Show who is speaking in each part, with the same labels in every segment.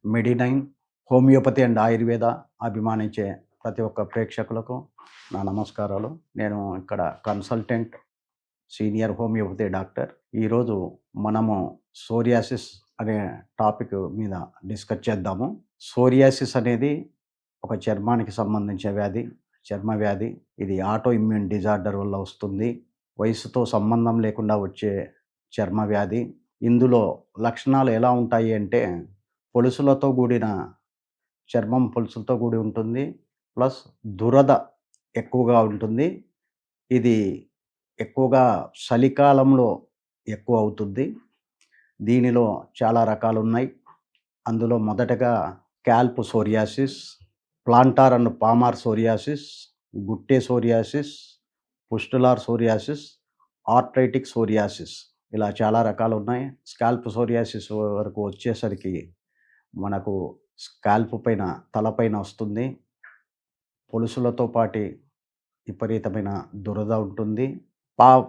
Speaker 1: Medinine homeopathy and Ayurveda అభిమానించే ప్రతి ఒక్క ప్రేక్షకులకు నా నమస్కారాలు. నేను ఇక్కడ కన్సల్టెంట్ సీనియర్ హోమియోపతి డాక్టర్. ఈరోజు మనము సోరియాసిస్ అనే టాపిక్ మీద డిస్కస్ చేద్దాము. సోరియాసిస్ అనేది ఒక చర్మానికి సంబంధించిన వ్యాధి, చర్మ వ్యాధి. ఇది ఆటో ఇమ్యూన్ డిజార్డర్ వల్ల వస్తుంది. వయసుతో సంబంధం లేకుండా వచ్చే చర్మ వ్యాధి. ఇందులో లక్షణాలు ఎలా ఉంటాయి అంటే, పొలుసులతో కూడిన చర్మం పొలుసులతో కూడి ఉంటుంది. ప్లస్ దురద ఎక్కువగా ఉంటుంది. ఇది ఎక్కువగా చలికాలంలో ఎక్కువ అవుతుంది. దీనిలో చాలా రకాలు ఉన్నాయి. అందులో మొదటగా scalp psoriasis, plantar and palmar psoriasis, guttate psoriasis, pustular psoriasis, arthritic psoriasis, ఇలా చాలా రకాలు ఉన్నాయి. స్కాల్ప్ సోరియాసిస్ వరకు వచ్చేసరికి మనకు స్కాల్ప్ పైన, తలపైన వస్తుంది. పొలుసులతో పాటి విపరీతమైన దురద ఉంటుంది.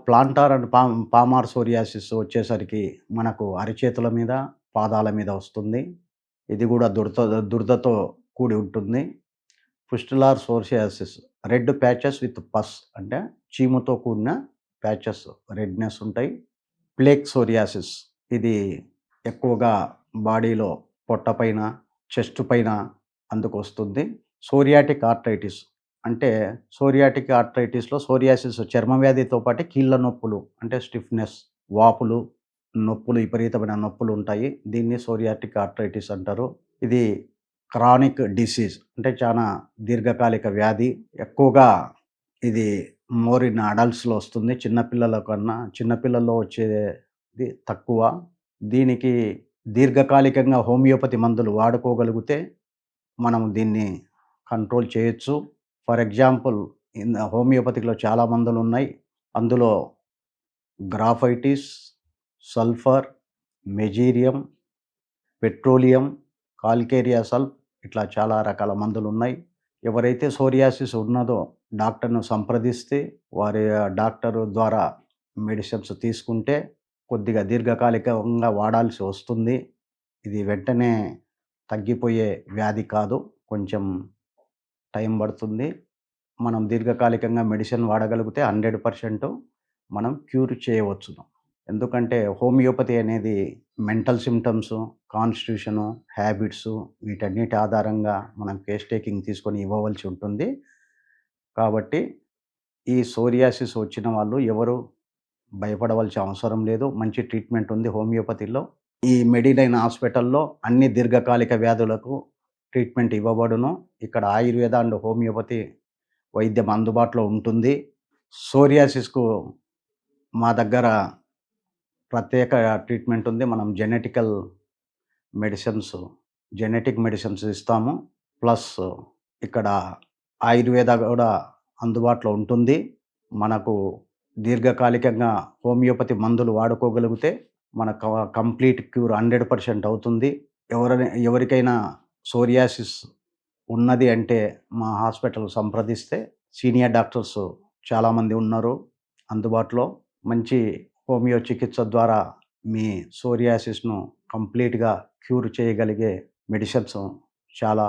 Speaker 1: ప్లాంటార్ అండ్ పామార్ సోరియాసిస్ వచ్చేసరికి మనకు అరిచేతుల మీద, పాదాల మీద వస్తుంది. ఇది కూడా దురదతో కూడి ఉంటుంది. పుస్టులార్ సోరియాసిస్ రెడ్ ప్యాచెస్ విత్ పస్, అంటే చీముతో కూడిన ప్యాచెస్, రెడ్నెస్ ఉంటాయి. ప్లేక్ సోరియాసిస్ ఇది ఎక్కువగా బాడీలో పొట్టపైన, చెస్ట్ పైన అందుకు వస్తుంది. సోరియాటిక్ ఆర్థరైటిస్ అంటే సోరియాటిక్ ఆర్థరైటిస్లో సోరియాసిస్ చర్మ వ్యాధితో పాటు కీళ్ళ నొప్పులు, అంటే స్టిఫ్నెస్, వాపులు, నొప్పులు, విపరీతమైన నొప్పులు ఉంటాయి. దీన్ని సోరియాటిక్ ఆర్థరైటిస్ అంటారు. ఇది క్రానిక్ డిసీజ్, అంటే చాలా దీర్ఘకాలిక వ్యాధి. ఎక్కువగా ఇది మోర్ ఇన్ అడల్ట్స్లో వస్తుంది. చిన్నపిల్లల్లో వచ్చేది తక్కువ. దీనికి దీర్ఘకాలికంగా హోమియోపతి మందులు వాడుకోగలిగితే మనం దీన్ని కంట్రోల్ చేయొచ్చు. ఫర్ ఎగ్జాంపుల్, హోమియోపతిలో చాలా మందులు ఉన్నాయి. అందులో graphites, sulphur, mezereum, petroleum, calcarea sulph, ఇట్లా చాలా రకాల మందులు ఉన్నాయి. ఎవరైతే సోరియాసిస్ ఉన్నదో డాక్టర్ను సంప్రదిస్తే వారి డాక్టర్ ద్వారా మెడిసిన్స్ తీసుకుంటే కొద్దిగా దీర్ఘకాలికంగా వాడాల్సి వస్తుంది. ఇది వెంటనే తగ్గిపోయే వ్యాధి కాదు, కొంచెం టైం పడుతుంది. మనం దీర్ఘకాలికంగా మెడిసిన్ వాడగలిగితే 100% మనం క్యూర్ చేయవచ్చును. ఎందుకంటే హోమియోపతి అనేది మెంటల్ సిమ్టమ్స్, కాన్స్టిట్యూషను, హ్యాబిట్స్, వీటన్నిటి ఆధారంగా మనం కేస్ టేకింగ్ తీసుకొని ఇవ్వవలసి ఉంటుంది. కాబట్టి ఈ సోరియాసిస్ వచ్చిన వాళ్ళు ఎవరు భయపడవలసిన అవసరం లేదు. మంచి ట్రీట్మెంట్ ఉంది హోమియోపతిలో. ఈ మెడినైన్ హాస్పిటల్లో అన్ని దీర్ఘకాలిక వ్యాధులకు ట్రీట్మెంట్ ఇవ్వబడును. ఇక్కడ ఆయుర్వేద అండ్ హోమియోపతి వైద్యం అందుబాటులో ఉంటుంది. సోరియాసిస్కు మా దగ్గర ప్రత్యేక ట్రీట్మెంట్ ఉంది. మనం జెనెటిక్ మెడిసిన్స్ ఇస్తాము. ప్లస్ ఇక్కడ ఆయుర్వేద కూడా అందుబాటులో ఉంటుంది. మనకు దీర్ఘకాలికంగా హోమియోపతి మందులు వాడుకోగలిగితే మనకు కంప్లీట్ క్యూర్ 100% అవుతుంది. ఎవరికైనా సోరియాసిస్ ఉన్నది అంటే మా హాస్పిటల్ సంప్రదిస్తే సీనియర్ డాక్టర్స్ చాలామంది ఉన్నారు అందుబాటులో. మంచి హోమియో చికిత్స ద్వారా మీ సోరియాసిస్ను కంప్లీట్గా క్యూర్ చేయగలిగే మెడిసిన్స్, చాలా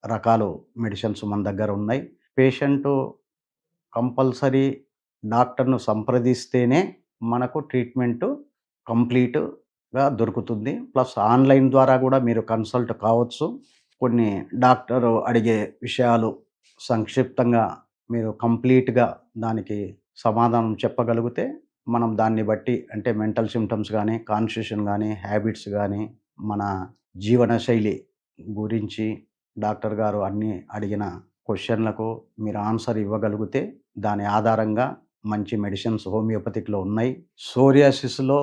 Speaker 1: రకాలు మెడిసిన్స్ మన దగ్గర ఉన్నాయి. పేషెంటు కంపల్సరీ డాక్టర్ను సంప్రదిస్తేనే మనకు ట్రీట్మెంటు కంప్లీట్గా దొరుకుతుంది. ప్లస్ ఆన్లైన్ ద్వారా కూడా మీరు కన్సల్ట్ కావచ్చు. కొన్ని డాక్టర్ అడిగే విషయాలు సంక్షిప్తంగా మీరు కంప్లీట్గా దానికి సమాధానం చెప్పగలిగితే మనం దాన్ని బట్టి, అంటే మెంటల్ సిమ్టమ్స్ కానీ, కాన్స్టిట్యూషన్ కానీ, హ్యాబిట్స్ కానీ, మన జీవనశైలి గురించి డాక్టర్ గారు అన్నీ అడిగిన క్వశ్చన్లకు మీరు ఆన్సర్ ఇవ్వగలిగితే దాని ఆధారంగా మంచి మెడిసిన్స్ హోమియోపతిక్లో ఉన్నాయి. సోరియాసిస్లో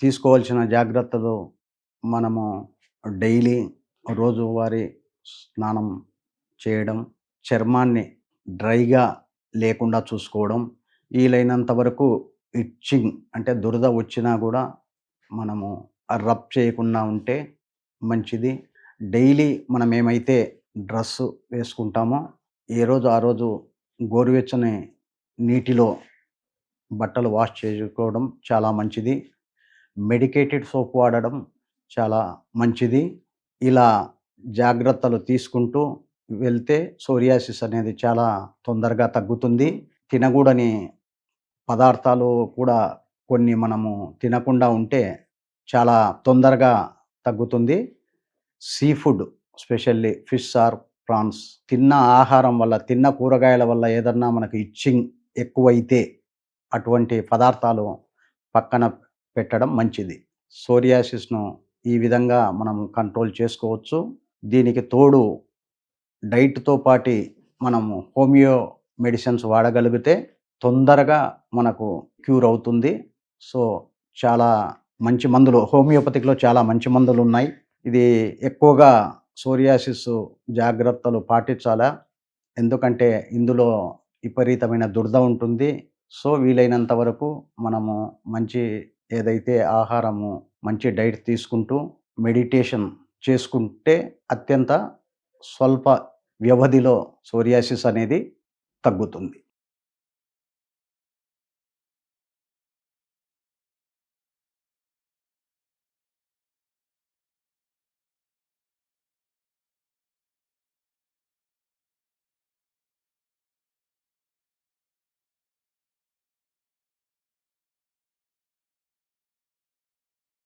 Speaker 1: తీసుకోవాల్సిన జాగ్రత్తలు, మనము డైలీ రోజువారీ స్నానం చేయడం, చర్మాన్ని డ్రైగా లేకుండా చూసుకోవడం, వీలైనంత వరకు ఇచ్చింగ్, అంటే దురద వచ్చినా కూడా మనము రబ్ చేయకుండా ఉంటే మంచిది. డైలీ మనం ఏమైతే డ్రెస్ వేసుకుంటామో ఏ రోజు ఆ రోజు గోరువెచ్చని నీటిలో బట్టలు వాష్ చేసుకోవడం చాలా మంచిది. మెడికేటెడ్ సోప్ వాడడం చాలా మంచిది. ఇలా జాగ్రత్తలు తీసుకుంటూ వెళ్తే సోరియాసిస్ అనేది చాలా తొందరగా తగ్గుతుంది. తినగూడని పదార్థాలు కూడా కొన్ని మనము తినకుండా ఉంటే చాలా తొందరగా తగ్గుతుంది. Seafood specially fish or prawns తిన్న ఆహారం వల్ల, తిన్న కూరగాయల వల్ల ఏదన్నా మనకు ఇచ్చింగ్ ఎక్కువైతే అటువంటి పదార్థాలు పక్కన పెట్టడం మంచిది. సోరియాసిస్‌ను ఈ విధంగా మనం కంట్రోల్ చేసుకోవచ్చు. దీనికి తోడు డైట్‌తో పాటి మనము హోమియో మెడిసిన్స్ వాడగలిగితే తొందరగా మనకు క్యూర్ అవుతుంది. సో, చాలా మంచి మందులు హోమియోపతిక్‌లో చాలా మంచి మందులున్నాయి. ఇది ఎక్కువగా సోరియాసిస్ జాగ్రత్తలు పాటించాలా. ఎందుకంటే ఇందులో విపరీతమైన దురద ఉంటుంది. సో, వీలైనంత వరకు మనము మంచి ఏదైతే ఆహారము, మంచి డైట్ తీసుకుంటూ మెడిటేషన్ చేసుకుంటే అత్యంత స్వల్ప వ్యవధిలో సోరియాసిస్ అనేది తగ్గుతుంది.